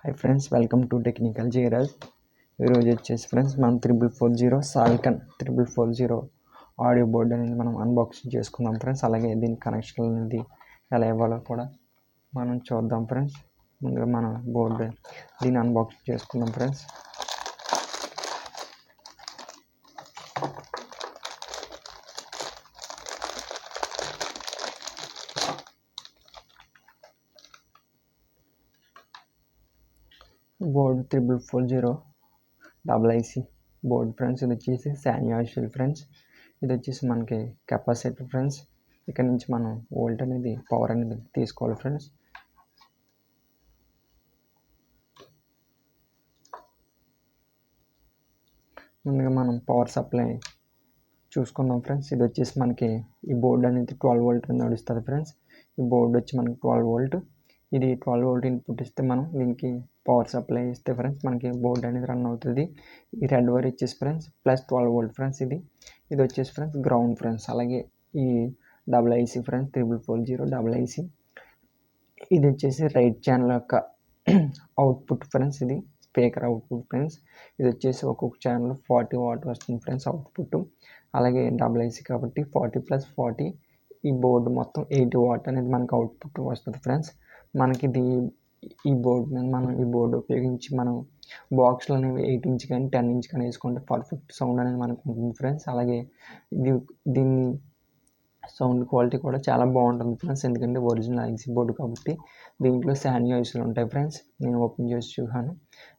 Hi friends, welcome to technical జీరాజ్. ఈరోజు వచ్చేసి ఫ్రెండ్స్ మనం 3440 సాల్కన్ 3440 ఆడియో బోర్డ్ అనేది మనం అన్బాక్సింగ్ చేసుకుందాం ఫ్రెండ్స్. అలాగే దీని కనెక్షన్ అనేది ఎలా ఇవ్వాలో కూడా మనం చూద్దాం ఫ్రెండ్స్. ముందుగా మన బోర్డు దీన్ని అన్బాక్సింగ్ చేసుకుందాం friends. Board 3440 IC board friends. ఇది వచ్చేసి శాన్యాషిల్ ఫ్రెండ్స్. ఇది వచ్చేసి మనకి కెపాసిటర్ ఫ్రెండ్స్. ఇక్కడ నుంచి మనం వోల్ట్ అనేది పవర్ అనేది తీసుకోవాలి ఫ్రెండ్స్. ముందుగా మనం పవర్ సప్లై చూసుకుందాం ఫ్రెండ్స్. ఇది వచ్చేసి మనకి ఈ బోర్డు అనేది 12 వోల్ట్ నడుస్తుంది ఫ్రెండ్స్. ఈ బోర్డు వచ్చి మనకి 12 వోల్ట్. ఇది 12 వోల్ట్ ఇన్పుట్ ఇస్తే మనం దీనికి పవర్ సప్లై ఇస్తే ఫ్రెండ్స్ మనకి బోర్డు అనేది రన్ అవుతుంది. ఈ రెడ్ వైర్ వచ్చేసి ఫ్రెండ్స్ ప్లస్ 12 వోల్ట్ ఫ్రెండ్స్. ఇది వచ్చేసి ఫ్రెండ్స్ గ్రౌండ్ ఫ్రెండ్స్. అలాగే ఈ IC ఫ్రెండ్స్ 3440 IC. ఇది వచ్చేసి రైట్ ఛానల్ యొక్క అవుట్పుట్ ఫ్రెండ్స్. ఇది స్పీకర్ అవుట్పుట్ ఫ్రెండ్స్. ఇది వచ్చేసి ఒక్కొక్క ఛానల్ 40 వాట్ వస్తుంది ఫ్రెండ్స్ అవుట్పుట్. అలాగే IC కాబట్టి 40 + 40 ఈ బోర్డు మొత్తం 80 వాట్ అనేది మనకు అవుట్పుట్ వస్తుంది ఫ్రెండ్స్. మనకి ఈ బోర్డు ఉపయోగించి మనం బాక్స్లు అనేవి 8 ఇంచ్ కానీ 10 ఇంచ్ కానీ వేసుకుంటే పర్ఫెక్ట్ సౌండ్ అనేది మనకు ఉంటుంది ఫ్రెండ్స్. అలాగే దీన్ని సౌండ్ క్వాలిటీ కూడా చాలా బాగుంటుంది ఫ్రెండ్స్. ఎందుకంటే ఒరిజినల్ ఐసీ బోర్డు కాబట్టి దీంట్లో శాన్యాయిస్లు ఉంటాయి ఫ్రెండ్స్. నేను ఓపెన్ చేసి చూసాను.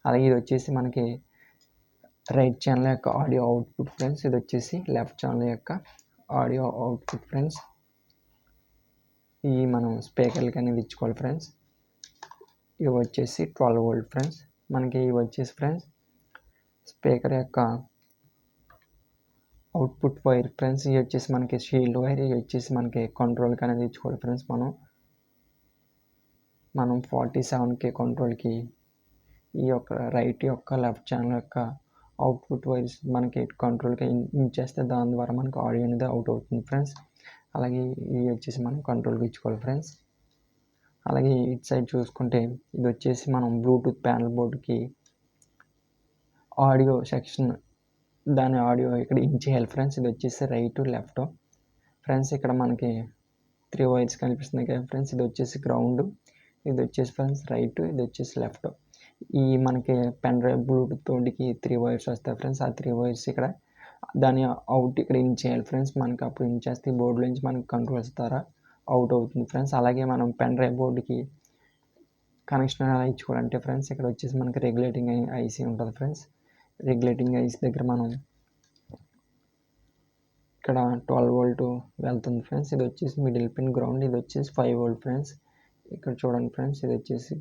అలాగే ఇది వచ్చేసి మనకి రైట్ ఛానల్ యొక్క ఆడియో అవుట్పుట్ ఫ్రెండ్స్. ఇది వచ్చేసి లెఫ్ట్ ఛానల్ యొక్క ఆడియో అవుట్పుట్ ఫ్రెండ్స్. ఇవి మనం స్పీకర్లకి అనేది ఇచ్చుకోవాలి ఫ్రెండ్స్. ఇవి వచ్చేసి 12 వోల్ట్ ఫ్రెండ్స్. మనకి ఇవి వచ్చేసి ఫ్రెండ్స్ స్పీకర్ యొక్క అవుట్పుట్ వైర్ ఫ్రెండ్స్. ఇవి వచ్చేసి మనకి షీల్డ్ వైర్. ఇవి వచ్చేసి మనకి కంట్రోల్కి అనేది ఇచ్చుకోవాలి ఫ్రెండ్స్. మనం 47K కంట్రోల్కి ఈ యొక్క రైట్ యొక్క లెఫ్ట్ ఛానల్ యొక్క అవుట్పుట్ వైర్స్ మనకి కంట్రోల్కి ఇచ్చేస్తే దాని ద్వారా మనకి ఆడియో అనేది అవుట్ అవుతుంది ఫ్రెండ్స్. అలాగే ఇవి వచ్చేసి మనం కంట్రోల్కి ఇచ్చుకోవాలి ఫ్రెండ్స్. అలాగే ఇటు సైడ్ చూసుకుంటే ఇది వచ్చేసి మనం బ్లూటూత్ ప్యానల్ బోర్డుకి ఆడియో సెక్షన్ దాని ఆడియో ఇక్కడ ఇచ్చేయాలి ఫ్రెండ్స్. ఇది వచ్చేసి రైట్ లెఫ్ట్ ఫ్రెండ్స్. ఇక్కడ మనకి 3 వైర్స్ కనిపిస్తున్నాయి కదా ఫ్రెండ్స్. ఇది వచ్చేసి గ్రౌండ్, ఇది వచ్చేసి ఫ్రెండ్స్ రైట్, ఇది వచ్చేసి లెఫ్ట్. ఈ మనకి పెన్ డ్రైవ్ బ్లూటూత్ తోటికి 3 వైర్స్ వస్తాయి ఫ్రెండ్స్. ఆ 3 వైర్స్ ఇక్కడ దాని అవుట్ ఇక్కడ ఇచ్చేయాలి ఫ్రెండ్స్. మనకి అప్పుడు ఇచ్చేస్తే ఈ బోర్డు నుంచి మనకి కంట్రోల్స్ ద్వారా అవుట్ అవుతుంది ఫ్రెండ్స్. అలాగే మనం పెన్ డ్రైవ్ బోర్డుకి కనెక్షన్ ఎలా ఇచ్చుకోవాలంటే ఫ్రెండ్స్ ఇక్కడ వచ్చేసి మనకి రెగ్యులేటింగ్ ఐసీ ఉంటుంది ఫ్రెండ్స్. రెగ్యులేటింగ్ ఐసీ దగ్గర మనం ఇక్కడ 12 వోల్ట్ వెళ్తుంది ఫ్రెండ్స్. ఇది వచ్చేసి మిడిల్ పిన్ గ్రౌండ్. ఇది వచ్చేసి 5 వోల్ట్ ఫ్రెండ్స్. ఇక్కడ చూడండి ఫ్రెండ్స్, ఇది వచ్చేసి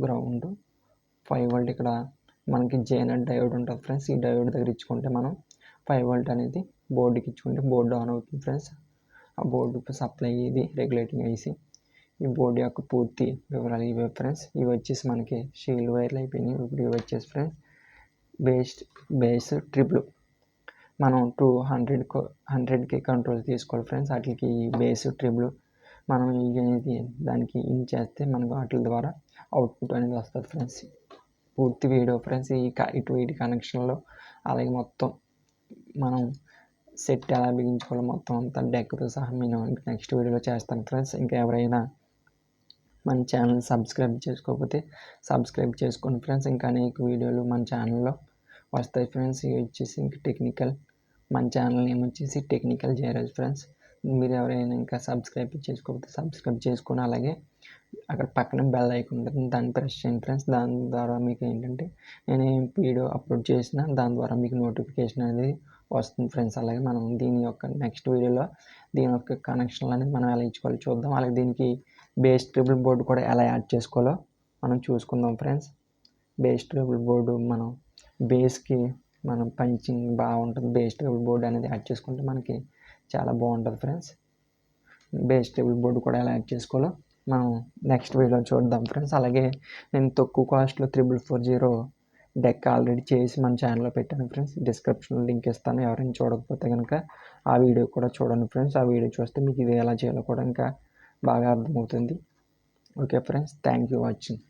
గ్రౌండ్ 5 వోల్ట్. ఇక్కడ మనకి జేనట్ డయోడ్ ఉంటుంది ఫ్రెండ్స్. ఈ డయోడ్ దగ్గర ఇచ్చుకుంటే మనం 5 వోల్ట్ అనేది బోర్డుకి ఇచ్చుకుంటే బోర్డు ఆన్ అవుతుంది ఫ్రెండ్స్. ఆ బోర్డుకి సప్లై ఇది రెగ్యులేటింగ్ ఐసీ. ఈ బోర్డు యొక్క పూర్తి వివరాలు ఇవే ఫ్రెండ్స్. ఇవి వచ్చేసి మనకి షీల్డ్ వైర్లు అయిపోయినాయి. ఇప్పుడు ఇవి వచ్చేసి ఫ్రెండ్స్ బేస్ ట్రిపుల్ మనం 100K కంట్రోల్ తీసుకోవాలి ఫ్రెండ్స్. వాటికి బేస్ ట్రిపుల్ మనం అనేది దానికి ఇన్ చేస్తే మనకు వాటి ద్వారా అవుట్పుట్ అనేది వస్తుంది ఫ్రెండ్స్. పూర్తి వీడియో ఫ్రెండ్స్ వీటి కనెక్షన్లో అలాగే మొత్తం మనం సెట్ ఎలా బిగించుకోవాలో మొత్తం అంతా డెక్తో సహా నేను నెక్స్ట్ వీడియోలో చేస్తాను ఫ్రెండ్స్. ఇంకా ఎవరైనా మన ఛానల్ సబ్స్క్రైబ్ చేసుకోకపోతే సబ్స్క్రైబ్ చేసుకోండి ఫ్రెండ్స్. ఇంకా అనేక వీడియోలు మన ఛానల్లో వస్తాయి ఫ్రెండ్స్. ఇవి వచ్చేసి ఇంకా టెక్నికల్, మన ఛానల్ నేమ్ వచ్చేసి టెక్నికల్ జీరాజ్ ఫ్రెండ్స్. మీరు ఎవరైనా ఇంకా సబ్స్క్రైబ్ చేసుకోకపోతే సబ్స్క్రైబ్ చేసుకొని అలాగే అక్కడ పక్కన బెల్ ఐకాన్ ఉంటుంది, దాన్ని ప్రెస్ చేయండి ఫ్రెండ్స్. దాని ద్వారా మీకు ఏంటంటే నేను ఏం వీడియో అప్లోడ్ చేసినా దాని ద్వారా మీకు నోటిఫికేషన్ అనేది వస్తుంది ఫ్రెండ్స్. అలాగే మనం దీని యొక్క నెక్స్ట్ వీడియోలో దీని యొక్క కనెక్షన్లు అనేది మనం ఎలా ఇచ్చుకోవాలో చూద్దాం. అలాగే దీనికి బేస్ ట్రిపుల్ బోర్డు కూడా ఎలా యాడ్ చేసుకోవాలో మనం చూసుకుందాం ఫ్రెండ్స్. బేస్ ట్రిపుల్ బోర్డు మనం బేస్కి మనం పంచింగ్ బాగుంటుంది. బేస్ ట్రిపుల్ బోర్డు అనేది యాడ్ చేసుకుంటే మనకి చాలా బాగుంటుంది ఫ్రెండ్స్. బేస్ ట్రిపుల్ బోర్డు కూడా ఎలా యాడ్ చేసుకోవాలో మనం నెక్స్ట్ వీడియోలో చూద్దాం ఫ్రెండ్స్. అలాగే నేను తక్కువ కాస్ట్లో 3440 డెక్ ఆల్రెడీ చేసి మన ఛానల్లో పెట్టాను ఫ్రెండ్స్. డిస్క్రిప్షన్లో లింక్ ఇస్తాను. ఎవరైనా చూడకపోతే కనుక ఆ వీడియో కూడా చూడండి ఫ్రెండ్స్. ఆ వీడియో చూస్తే మీకు ఇది ఎలా చేయాలో కూడా ఇంకా బాగా అర్థమవుతుంది. Okay friends, thank you watching.